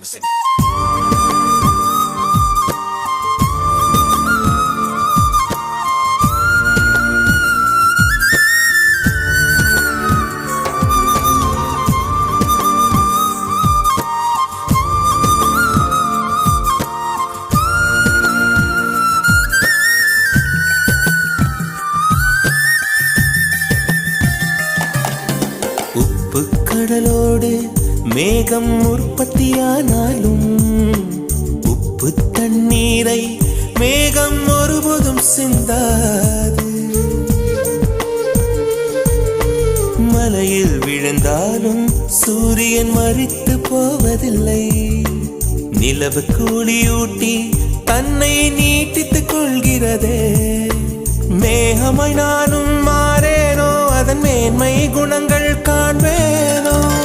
உப்பு கடலோடு மேகம் உற்பத்தியானாலும் உப்பு தண்ணீரை மேகம் ஒருபோதும் சிந்தாது. மலையில் விழுந்தாலும் சூரியன் மரித்து போவதில்லை. நிலவு கூலியூட்டி தன்னை நீட்டித்துக் கொள்கிறதே. மேகமாய் நானும் மாறேனோ, அதன் மேன்மை குணங்கள் காண்பேனோ.